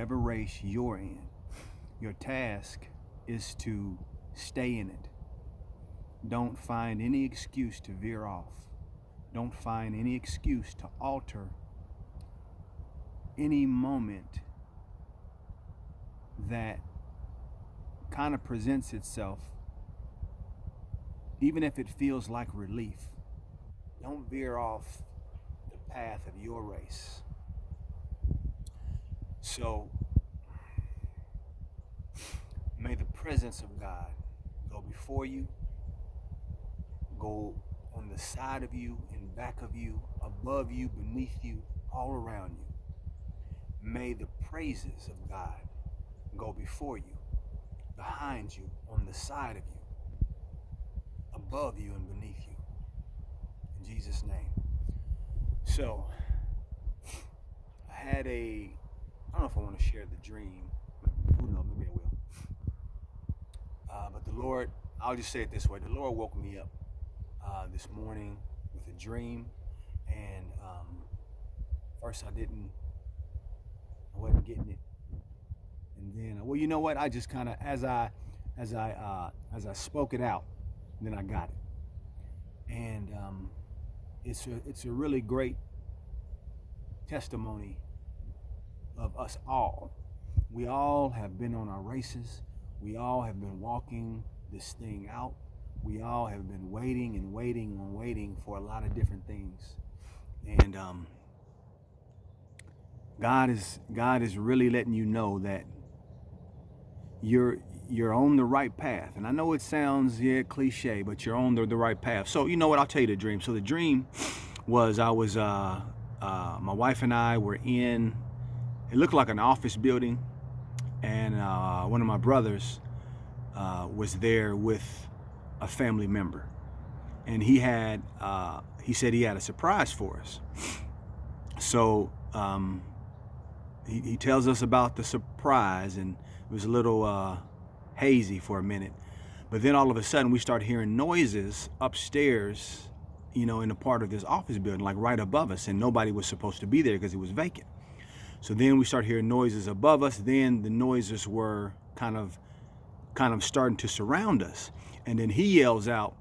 whatever race you're in, your task is to stay in it. Don't find any excuse to veer off. Don't find any excuse to alter any moment that kind of presents itself, even if it feels like relief. Don't veer off the path of your race. So, may the presence of God go before you, go on the side of you, in back of you, above you, beneath you, all around you. May the praises of God go before you, behind you, on the side of you, above you and beneath you. In Jesus' name. So, I don't know if I want to share the dream. Who knows, maybe I will. But the Lord, I'll just say it this way. The Lord woke me up this morning with a dream. And first I wasn't getting it. And then, well, you know what? I just kind of, as I spoke it out, then I got it. And it's a really great testimony of us all. We all have been on our races. We all have been walking this thing out. We all have been waiting and waiting and waiting for a lot of different things. And God is really letting you know that you're on the right path. And I know it sounds cliche, but you're on the right path. So you know what? I'll tell you the dream. So the dream was my wife and I were in, it looked like an office building, and one of my brothers was there with a family member, and he said he had a surprise for us. So he tells us about the surprise, and it was a little hazy for a minute, but then all of a sudden we start hearing noises upstairs, in a part of this office building, like right above us, and nobody was supposed to be there because it was vacant. So then we start hearing noises above us. Then the noises were kind of starting to surround us. And then he yells out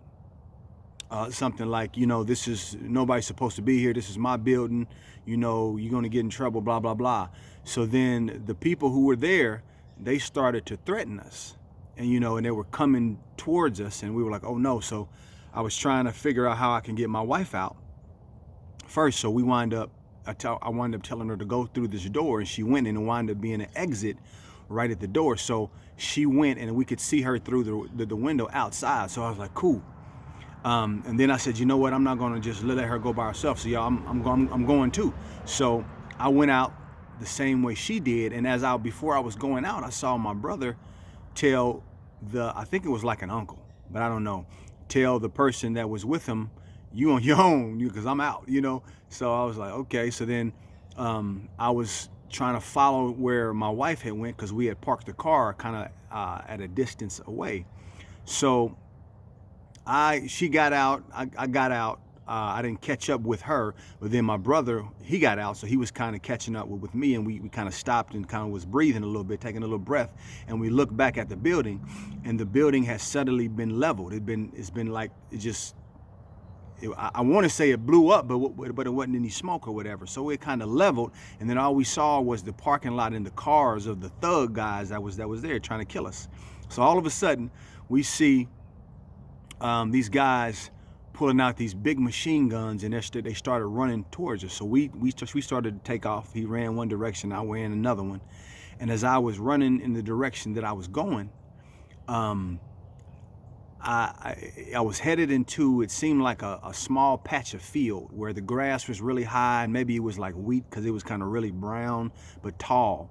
something like, this is, nobody's supposed to be here. This is my building. You're going to get in trouble, blah, blah, blah. So then the people who were there, they started to threaten us. And, and they were coming towards us, and we were like, oh no. So I was trying to figure out how I can get my wife out first. So I wound up telling her to go through this door, and she went, and it wound up being an exit right at the door. So she went, and we could see her through the window outside. So I was like, cool. And then I said, you know what? I'm not going to just let her go by herself. So y'all, I'm going too. So I went out the same way she did. And before I was going out, I saw my brother tell I think it was like an uncle, but I don't know, tell the person that was with him, you on your own, because I'm out, So I was like, okay. So then I was trying to follow where my wife had went, because we had parked the car kind of at a distance away. So she got out, I got out. I didn't catch up with her, but then my brother, he got out, so he was kind of catching up with me, and we kind of stopped and kind of was breathing a little bit, taking a little breath, and we looked back at the building, and the building has suddenly been leveled. It's been like, I want to say it blew up, but it wasn't any smoke or whatever. So it kind of leveled, and then all we saw was the parking lot and the cars of the thug guys that was there trying to kill us. So all of a sudden, we see these guys pulling out these big machine guns, and they started running towards us. So we started to take off. He ran one direction, I ran another one. And as I was running in the direction that I was going, I was headed into, it seemed like a small patch of field where the grass was really high, and maybe it was like wheat because it was kind of really brown but tall.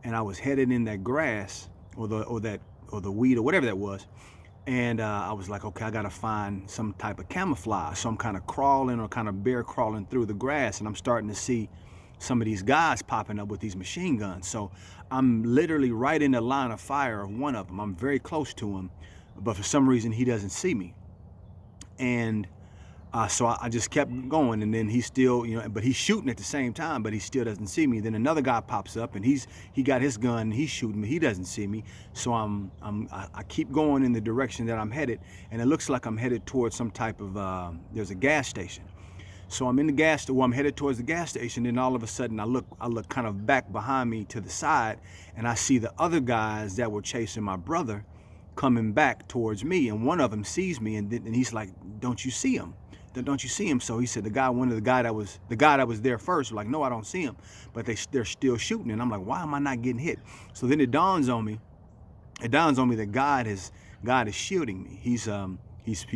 And I was headed in that grass or the wheat or whatever that was. And I was like, okay, I got to find some type of camouflage. So I'm kind of crawling or kind of bear crawling through the grass, and I'm starting to see some of these guys popping up with these machine guns. So I'm literally right in the line of fire of one of them. I'm very close to him, but for some reason he doesn't see me. And So I just kept going, and then he's still, but he's shooting at the same time, but he still doesn't see me. Then another guy pops up, and he got his gun, and he's shooting me. He doesn't see me. So I keep going in the direction that I'm headed, and it looks like I'm headed towards some type of there's a gas station. So I'm in the I'm headed towards the gas station, and all of a sudden I look kind of back behind me to the side, and I see the other guys that were chasing my brother coming back towards me, and one of them sees me, and he's like, "Don't you see him? Don't you see him?" So he said, the guy that was there first was like, "No, I don't see him," but they're still shooting, and I'm like, why am I not getting hit? So then it dawns on me that God is shielding me. He's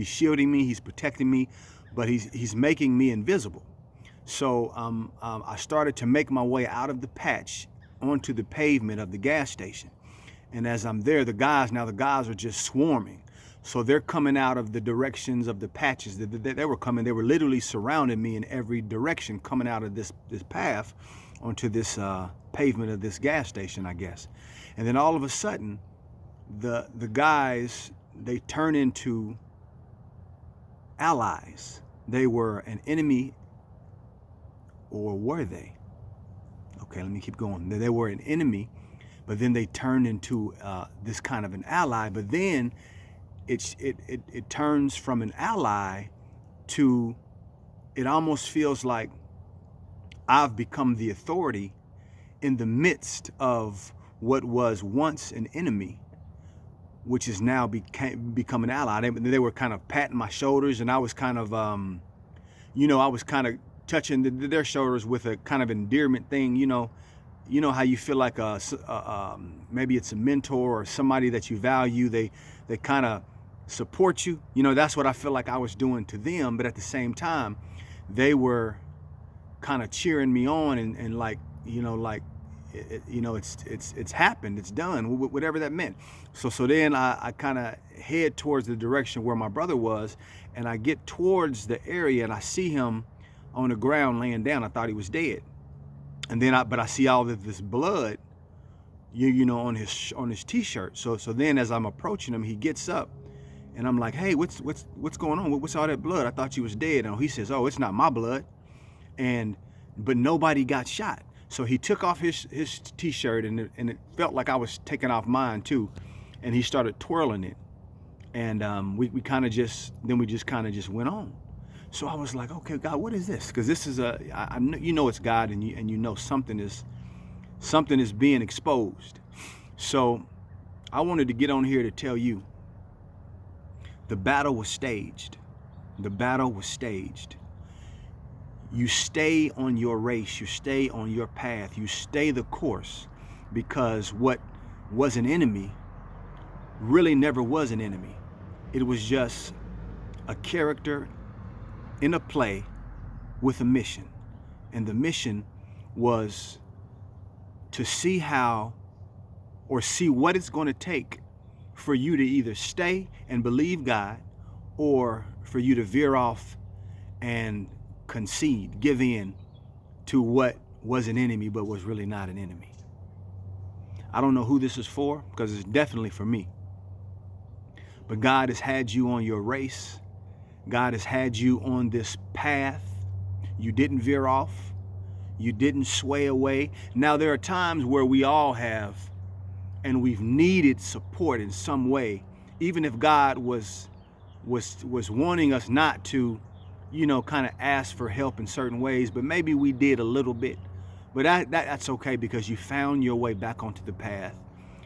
shielding me, he's protecting me, but he's making me invisible. So I started to make my way out of the patch onto the pavement of the gas station. And as I'm there, the guys are just swarming. So they're coming out of the directions of the patches. They were coming. They were literally surrounding me in every direction, coming out of this path onto this pavement of this gas station, I guess. And then all of a sudden, the guys, they turn into allies. They were an enemy, or were they? Okay, let me keep going. They were an enemy, but then they turned into this kind of an ally. But then it turns from an ally to, it almost feels like I've become the authority in the midst of what was once an enemy, which is now become an ally. They were kind of patting my shoulders, and I was kind of, I was kind of touching their shoulders with a kind of endearment thing. You know how you feel like maybe it's a mentor or somebody that you value. They kind of support you. That's what I feel like I was doing to them. But at the same time, they were kind of cheering me on and like, it's happened, it's done, whatever that meant. So then I kind of head towards the direction where my brother was, and I get towards the area and I see him on the ground laying down. I thought he was dead. And then I see all of this blood, on his t-shirt. So then as I'm approaching him, he gets up, and I'm like, "Hey, what's going on? What's all that blood? I thought you was dead." And he says, "Oh, it's not my blood." But nobody got shot. So he took off his t-shirt, and it felt like I was taking off mine too, and he started twirling it, and we just kind of went on. So I was like, "Okay, God, what is this?" Because this is I know it's God, and you know something is being exposed. So I wanted to get on here to tell you, the battle was staged. The battle was staged. You stay on your race, you stay on your path, you stay the course, because what was an enemy really never was an enemy. It was just a character in a play with a mission. And the mission was to see what it's going to take for you to either stay and believe God, or for you to veer off and concede, give in to what was an enemy but was really not an enemy. I don't know who this is for, because it's definitely for me. But God has had you on your race. God has had you on this path. You didn't veer off. You didn't sway away. Now, there are times where we all have, and we've needed support in some way, even if God was wanting us not to, kind of ask for help in certain ways, but maybe we did a little bit. But that's okay, because you found your way back onto the path,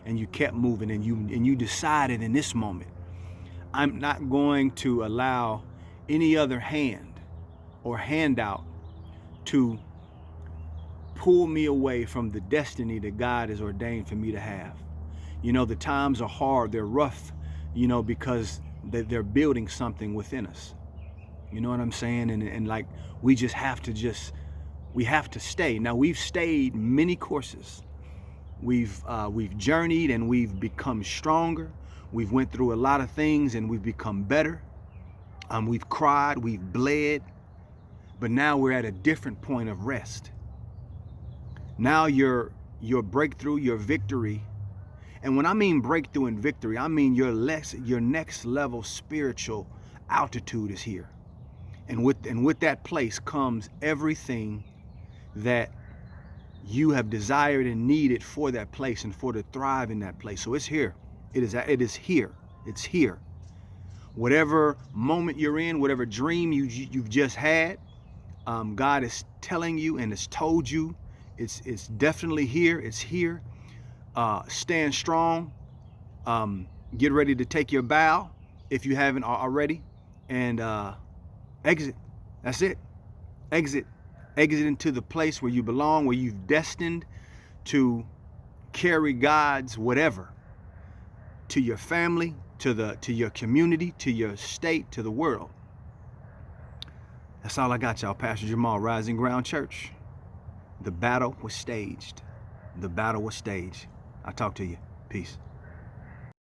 and you kept moving, and you decided in this moment, I'm not going to allow any other hand or handout to pull me away from the destiny that God has ordained for me to have. The times are hard, they're rough, because they're building something within us. You know what I'm saying? And like, we have to stay. Now, we've stayed many courses. We've journeyed, and we've become stronger. We've went through a lot of things, and we've become better. We've cried, we've bled, but now we're at a different point of rest. Now your breakthrough, your victory, and when I mean breakthrough and victory, I mean your next level spiritual altitude is here. And with that place comes everything that you have desired and needed for that place and for to thrive in that place. So it's here. It is here. It's here. Whatever moment you're in, whatever dream you've just had, God is telling you and has told you it's definitely here. It's here. Stand strong. Get ready to take your bow if you haven't already, and exit. That's it. Exit. Exit into the place where you belong, where you've destined to carry God's whatever to your family, to your community, to your state, to the world. That's all I got, y'all. Pastor Jamal, Rising Ground Church. The battle was staged. The battle was staged. I'll talk to you. Peace.